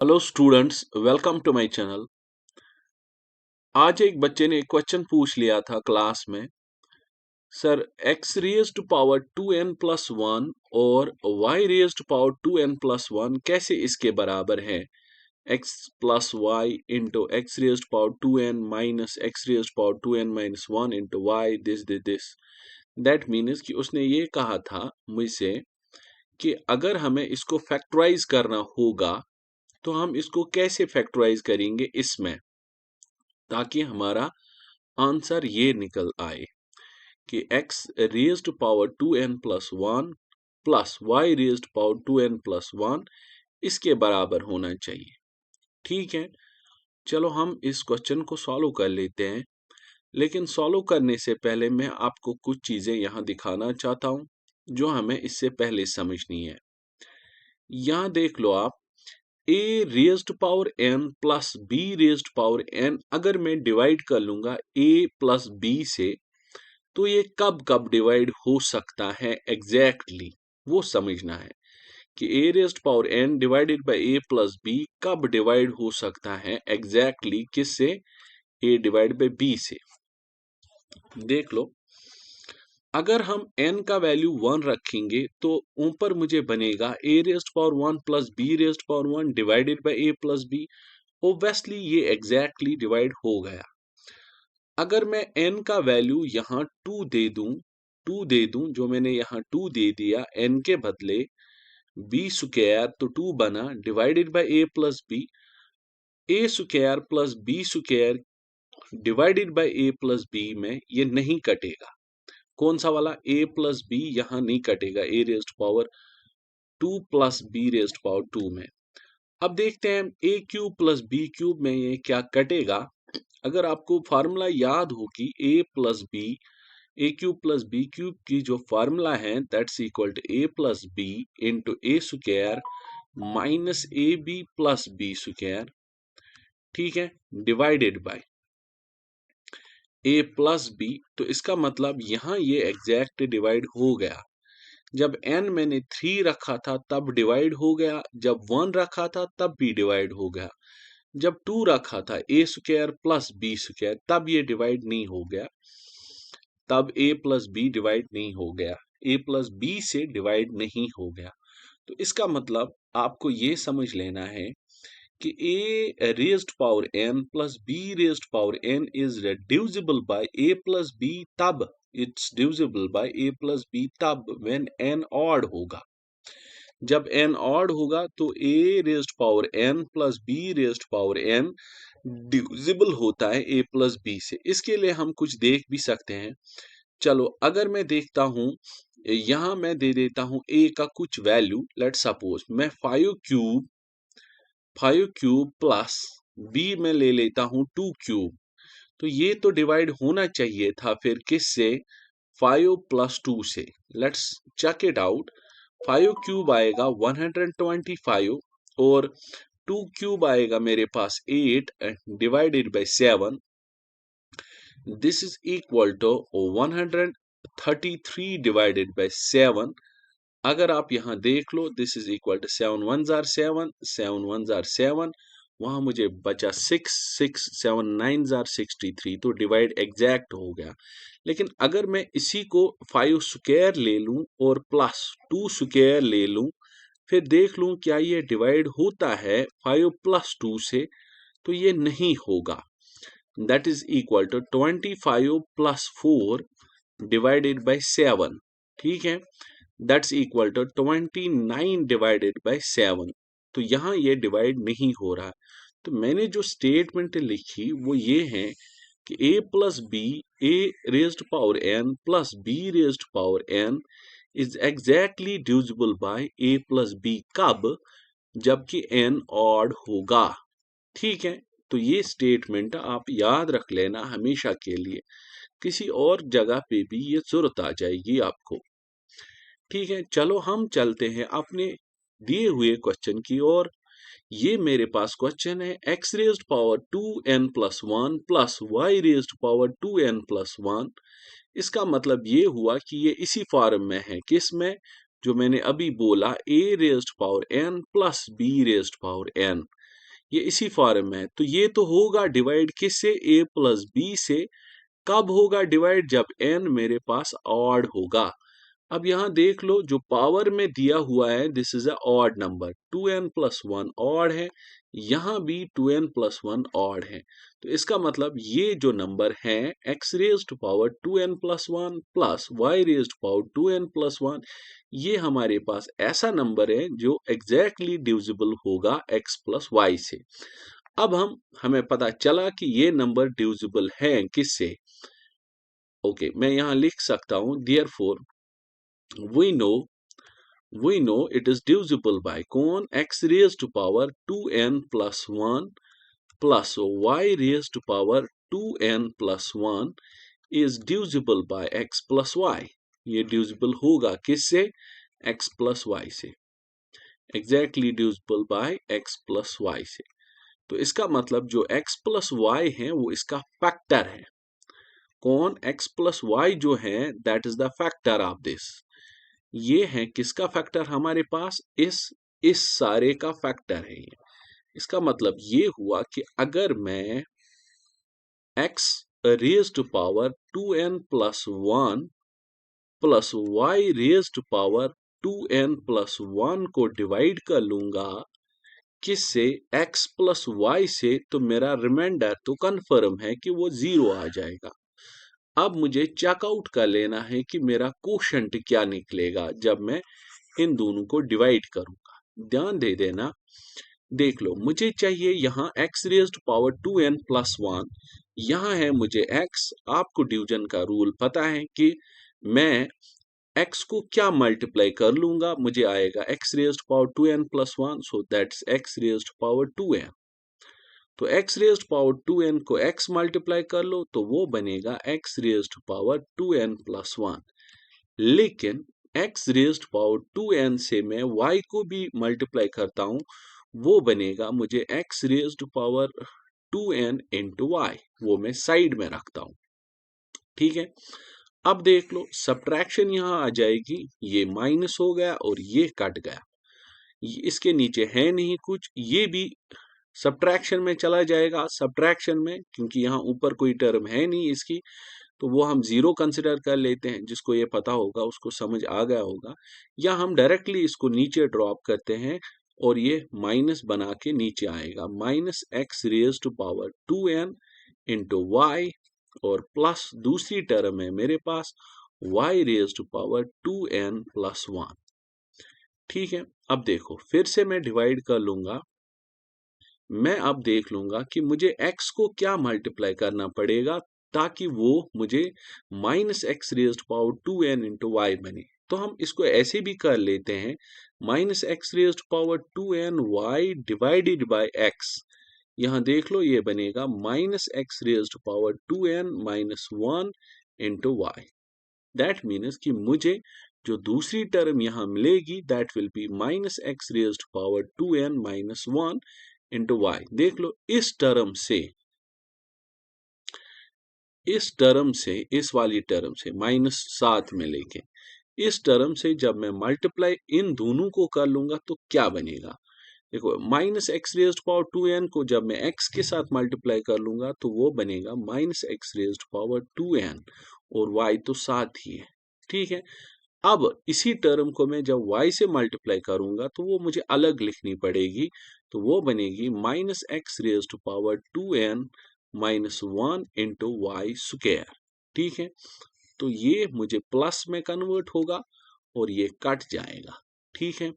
Hello students, welcome to my channel. आज एक बच्चे ने क्वेश्चन पूछ लिया था क्लास में, sir x raise to power 2n plus 1 और y raise to power 2n plus 1 कैसे इसके बराबर है। x plus Y into X raise to power 2n minus x raise to power 2n minus 1 into Y this that means कि उसने ये कहा था मुझसे कि अगर हमें इसको फैक्टराइज करना होगा तो हम इसको कैसे फैक्टराइज करेंगे इसमें, ताकि हमारा आंसर ये निकल आए कि x raise to power 2n plus 1 plus Y raise to power 2n plus 1 इसके बराबर होना चाहिए। ठीक है, चलो हम इस क्वेश्चन को सॉल्व कर लेते हैं, लेकिन सॉल्व करने से पहले मैं आपको कुछ चीजें यहां दिखाना चाहता हूं जो हमें इससे पहले समझनी है। यहां देख लो आप, a raise to power n plus b raise to power n अगर मैं डिवाइड कर लूंगा a प्लस b से, तो ये कब कब डिवाइड हो सकता है एग्जैक्टली वो समझना है कि a raised power n divided by a plus b कब डिवाइड हो सकता है एग्जैक्टली किससे, a डिवाइड बाय b से। देख लो, अगर हम n का वैल्यू 1 रखेंगे तो ऊपर मुझे बनेगा a raised power 1 plus b raised power 1 divided by a plus b। Obviously ये एग्जैक्टली डिवाइड हो गया। अगर मैं n का वैल्यू यहाँ 2 दे दूं जो मैंने यहाँ 2 दे दिया n के बदले, b स्क्वायर तो 2 बना divided by a plus b, a square plus b square divided by a plus b में ये नहीं कटेगा। कौन सा वाला a प्लस b यहाँ नहीं कटेगा a raised power 2 plus b raised power 2 में। अब देखते हैं a cube plus b cube में ये क्या कटेगा। अगर आपको फार्मूला याद हो कि a plus B, A cube plus B cube की जो फार्मूला है that's equal to a plus B into A square minus A B plus B square, ठीक है, divided by a plus B. तो इसका मतलब यहाँ ये एग्जैक्ट डिवाइड हो गया। जब n मैंने 3 रखा था तब डिवाइड हो गया, जब 1 रखा था तब भी डिवाइड हो गया, जब 2 रखा था ए स्क्वायर प्लस बी स्क्वायर तब ये डिवाइड नहीं हो गया, तब a प्लस बी डिवाइड नहीं हो गया, a प्लस बी से डिवाइड नहीं हो गया। तो इसका मतलब आपको ये समझ लेना है कि a raised power n plus b raised power n is divisible by a plus b तब, it's divisible by a plus b तब व्हेन n ऑड होगा। जब n ऑड होगा तो a raised power n plus b raised power n divisible होता है a plus b से। इसके लिए हम कुछ देख भी सकते हैं। चलो अगर मैं देखता हूं, यहां मैं दे देता हूं a का कुछ वैल्यू, लेट सपोज मैं 5 क्यूब प्लस b में ले लेता हूं 2 क्यूब, तो ये तो डिवाइड होना चाहिए था फिर किससे, 5 प्लस 2 से। Let's check it out. 5 cube आएगा 125 और 2 क्यूब आएगा मेरे पास 8 divided by 7, this is equal to 133 divided by 7। अगर आप यहां देख लो, this is equal to 7 1 R 7, 7 1 R 7, वहां मुझे बचा 6 6 7 9 आर 63, तो डिवाइड एग्जैक्ट हो गया। लेकिन अगर मैं इसी को 5 स्क्वायर ले लूं और प्लस 2 स्क्वायर ले लूं, फिर देख लूं क्या ये डिवाइड होता है 5 प्लस 2 से, तो ये नहीं होगा। That is equal to 25 plus 4 divided by 7, ठीक है, that's equal to 29 divided by 7। तो यहाँ ये डिवाइड नहीं हो रहा। तो मैंने जो स्टेटमेंट लिखी वो ये है कि a plus B, A raised power n plus b raised power n is exactly divisible by a plus b कब, जबकि n ऑड होगा। ठीक है, तो ये स्टेटमेंट आप याद रख लेना हमेशा के लिए, किसी और जगह पे भी ये जरूरत आ जाएगी आपको। ठीक है, चलो हम चलते हैं अपने दिए हुए क्वेश्चन की ओर। ये मेरे पास क्वेश्चन है x raised power 2n plus 1 plus Y raised power 2n plus 1। इसका मतलब ये हुआ कि ये इसी फॉर्म में है, किस में, जो मैंने अभी बोला a raised power n plus b raised power n। ये इसी फॉर्म में है, तो ये तो होगा डिवाइड किससे, a प्लस बी से। कब होगा डिवाइड, जब n मेरे पास ऑड होगा। अब यहां देख लो, जो पावर में दिया हुआ है this is a odd number, 2n plus 1 odd है, यहां भी 2n प्लस 1 ऑड है। तो इसका मतलब ये जो नंबर है x raise to power 2n plus 1 plus y raise to power 2n plus 1, ये हमारे पास ऐसा नंबर है जो एग्जैक्टली डिविजिबल होगा x प्लस y से। अब हमें पता चला कि ये नंबर डिविजिबल है किससे। ओके, मैं यहां लिख सकता हूं therefore we know it is divisible by कौन, x raised to power 2n plus 1 plus y raised to power 2n plus 1 is divisible by x plus y। ये divisible होगा किससे, x plus y से, exactly divisible by x plus y से। तो इसका मतलब जो x plus y है वो इसका फैक्टर है। कौन, x plus y जो है that is the factor of this। ये है किसका फैक्टर हमारे पास, इस सारे का फैक्टर है ये। इसका मतलब ये हुआ कि अगर मैं x raise to power 2n plus 1 plus y raise to power 2n plus 1 को डिवाइड कर लूंगा किससे, x प्लस y से, तो मेरा रिमाइंडर तो कंफर्म है कि वो 0 आ जाएगा। अब मुझे चेकआउट कर लेना है कि मेरा कोशंट क्या निकलेगा जब मैं इन दोनों को डिवाइड करूंगा। ध्यान दे देना, देख लो, मुझे चाहिए यहाँ x raised power 2n plus 1, यहाँ है मुझे x। आपको डिवीजन का रूल पता है कि मैं x को क्या मल्टीप्लाई कर लूंगा, मुझे आएगा x raised power 2n plus 1, so that's x raised power 2n। तो x रेज्ड पावर 2n को x मल्टीप्लाई कर लो तो वो बनेगा x raised power 2n plus 1। लेकिन x रेज्ड पावर 2n से मैं y को भी मल्टीप्लाई करता हूं, वो बनेगा मुझे x raised power 2n into y, वो मैं साइड में रखता हूं। ठीक है, अब देख लो सब्ट्रैक्शन यहां आ जाएगी, ये माइनस हो गया और ये कट गया, इसके नीचे है नहीं कुछ, ये भी सब्ट्रैक्शन में चला जाएगा। सब्ट्रैक्शन में क्योंकि यहाँ ऊपर कोई टर्म है नहीं इसकी, तो वो हम जीरो कंसिडर कर लेते हैं। जिसको ये पता होगा उसको समझ आ गया होगा। या हम डायरेक्टली इसको नीचे ड्रॉप करते हैं और ये माइनस बना के नीचे आएगा, minus x raise to power 2n into Y, और प्लस दूसरी टर्म है मेरे पास y raise to power 2n plus 1। ठीक है, अब देखो फिर से मैं डिवाइड कर लूंगा। मैं अब देख लूंगा कि मुझे x को क्या मल्टीप्लाई करना पड़ेगा ताकि वो मुझे minus X raised power 2n into Y बने। तो हम इसको ऐसे भी कर लेते हैं, minus X raised power 2n Y divided by x। यहां देख लो ये बनेगा minus X raised power 2n minus 1 into Y. That means कि मुझे जो दूसरी टर्म यहां मिलेगी that will be minus X raised power 2n minus 1 into Y. देख लो इस टर्म से इस वाली टर्म से माइनस साथ में लेके इस टर्म से जब मैं मल्टीप्लाई इन दोनों को कर लूंगा तो क्या बनेगा। देखो minus X raised power 2n को जब मैं x के साथ मल्टीप्लाई कर लूंगा तो वो बनेगा minus X raised power 2n, और y तो साथ ही है। ठीक है, अब इसी टर्म को मैं जब y से मल्टीप्लाई करूंगा तो वो मुझे अलग लिखनी पड़ेगी, तो वो बनेगी minus X raised power 2n minus 1 into Y square. ठीक है, तो ये मुझे प्लस में कन्वर्ट होगा और ये कट जाएगा। ठीक है,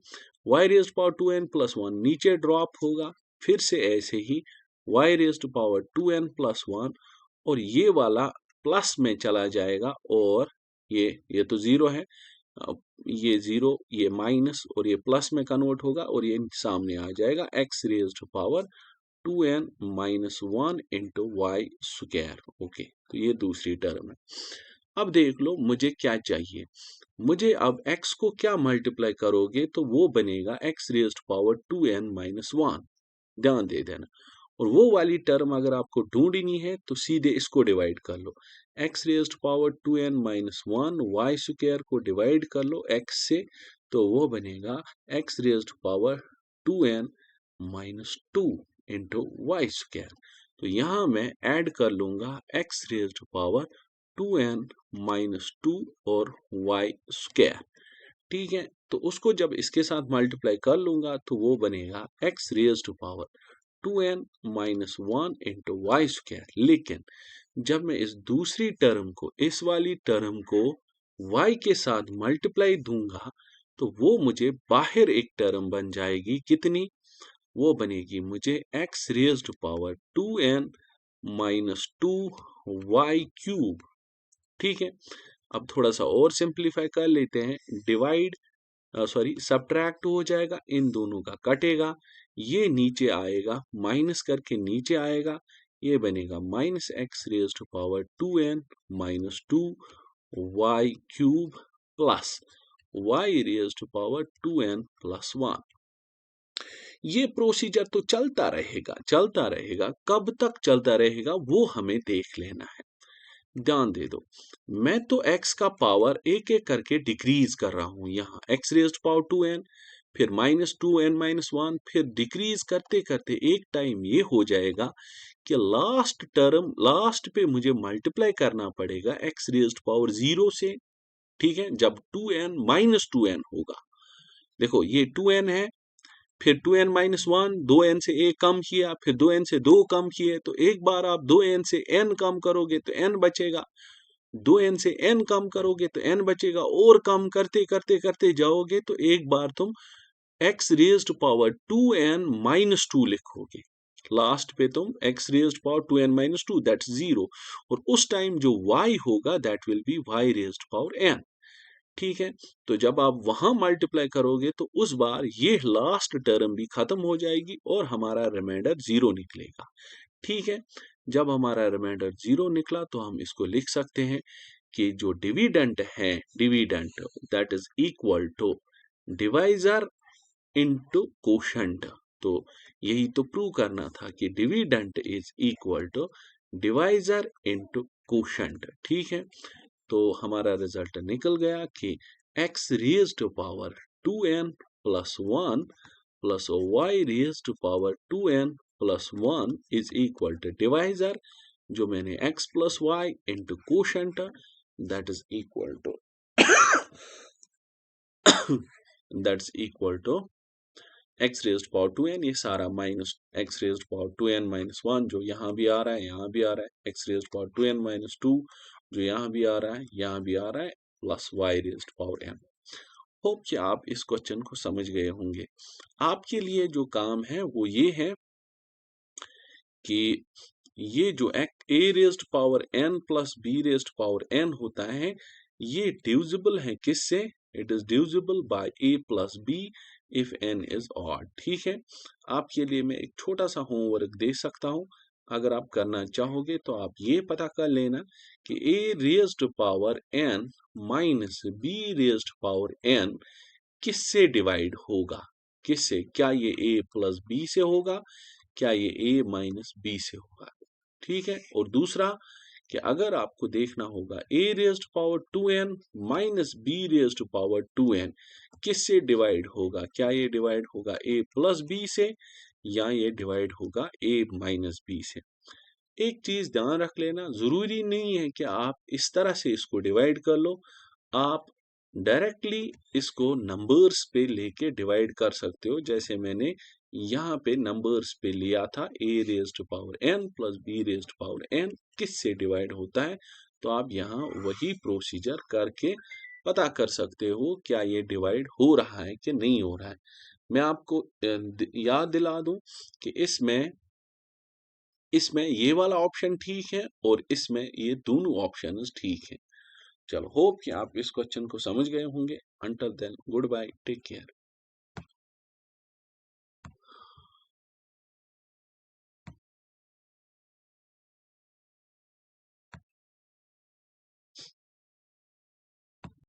y raised power 2n plus 1 नीचे ड्रॉप होगा, फिर से ऐसे ही y raised power 2n plus 1, और ये वाला प्लस में चला जाएगा, और ये तो जीरो है, ये जीरो, ये माइनस, और ये प्लस में कन्वर्ट होगा और ये सामने आ जाएगा x raised power 2n minus 1 into Y square. Okay, तो ये दूसरी टर्म है। अब देख लो मुझे क्या चाहिए, मुझे अब x को क्या मल्टीप्लाई करोगे तो वो बनेगा x raised power 2n minus 1। ध्यान दे देना, और वो वाली टर्म अगर आपको ढूंढनी है तो सीधे इसको डिवाइड कर लो, x raised power 2n minus 1 y square को डिवाइड कर लो x से, तो वो बनेगा x raised power 2n minus 2 into Y square. तो यहां मैं ऐड कर लूंगा x raise to power 2n minus 2 और वाई स्क्वायर। ठीक है, तो उसको जब इसके साथ मल्टीप्लाई कर लूंगा तो वो बनेगा x raise to power 2n minus 1 into Y square. लेकिन जब मैं इस दूसरी टर्म को, इस वाली टर्म को y के साथ मल्टीप्लाई दूंगा तो वो मुझे बाहर एक टर्म बन जाएगी। कितनी? वो बनेगी मुझे x raised power 2n minus 2 y cube. ठीक है, अब थोड़ा सा और सिंप्लीफाई कर लेते हैं। डिवाइड सॉरी सब्ट्रैक्ट हो जाएगा, इन दोनों का कटेगा, ये नीचे आएगा, माइनस करके नीचे आएगा, ये बनेगा minus x raise to power 2n minus 2 y cube plus Y raise to power 2n plus 1। ये प्रोसीजर तो चलता रहेगा। कब तक चलता रहेगा वो हमें देख लेना है। ध्यान दे दो, मैं तो x का पावर एक एक करके डिक्रीज कर रहा हूं। यहाँ x रेज्ड पावर 2n, फिर माइनस 2n माइनस 1, फिर डिक्रीज करते करते एक टाइम ये हो जाएगा कि लास्ट टर्म, लास्ट पे मुझे मल्टीप्लाई करना पड़ेगा x रेज्ड पावर 0 से। ठीक है, जब 2n माइनस 2n होगा, देखो ये 2n है, फिर 2n माइनस 1, 2n से a कम किया, फिर 2n से 2 कम किए, तो एक बार आप 2n से n कम करोगे तो n बचेगा, 2n से n कम करोगे तो n बचेगा, और कम करते करते करते जाओगे तो एक बार तुम x raised power 2n minus 2 लिखोगे। लास्ट पे तुम x raised power 2n minus 2 that's 0, और उस टाइम जो y होगा that will B y raised power n। ठीक है, तो जब आप वहां मल्टीप्लाई करोगे तो उस बार ये लास्ट टर्म भी खत्म हो जाएगी और हमारा रिमाइंडर 0 निकलेगा। ठीक है, जब हमारा रिमाइंडर 0 निकला तो हम इसको लिख सकते हैं कि जो डिविडेंट है, dividend that is equal to divisor into quotient. तो यही तो प्रूव करना था कि dividend is equal to divisor into quotient. ठीक है, तो हमारा रिजल्ट निकल गया कि x raise to power 2n plus 1 plus y raise to power 2n plus 1 is equal to divisor, जो मैंने x plus y into quotient that is equal to that's equal to x raised power 2n, ये सारा minus x raised power 2n minus 1 जो यहाँ भी आ रहा है, यहाँ भी आ रहा है, x raised power 2n minus 2 जो यहाँ भी आ रहा है, यहाँ भी आ रहा है, plus y raised power n। Hope कि आप इस क्वेश्चन को समझ गए होंगे। आपके लिए जो काम है वो ये है कि ये जो a raised power n plus b raised power n होता है, ये डिविजिबल है किससे? It is divisible by a plus b if n is odd. ठीक है, आपके लिए मैं एक छोटा सा होमवर्क दे सकता हूं, अगर आप करना चाहोगे तो आप ये पता कर लेना कि a raised power n minus b raised power n किससे डिवाइड होगा? किससे? क्या ये a प्लस b से होगा, क्या ये a माइनस b से होगा? ठीक है, और दूसरा कि अगर आपको देखना होगा a raised power 2n minus b raised power 2n किससे डिवाइड होगा, क्या ये डिवाइड होगा a प्लस b से या ये डिवाइड होगा a माइनस b से? एक चीज ध्यान रख लेना, जरूरी नहीं है कि आप इस तरह से इसको डिवाइड कर लो, आप डायरेक्टली इसको नंबर्स पे लेके डिवाइड कर सकते हो। जैसे मैंने यहाँ पे नंबर्स पे लिया था, a raised power n plus b raised power n किससे डिवाइड होता है, तो आप यहाँ वही प्रोसीजर करके पता कर सकते हो क्या ये डिवाइड हो रहा है कि नहीं हो रहा है। मैं आपको याद दिला दूं कि इसमें ये वाला ऑप्शन ठीक है और इसमें ये दोनों ऑप्शंस ठीक है। चलो, होप कि आप इस क्वेश्चन को समझ गए होंगे। Until then, good bye, take care.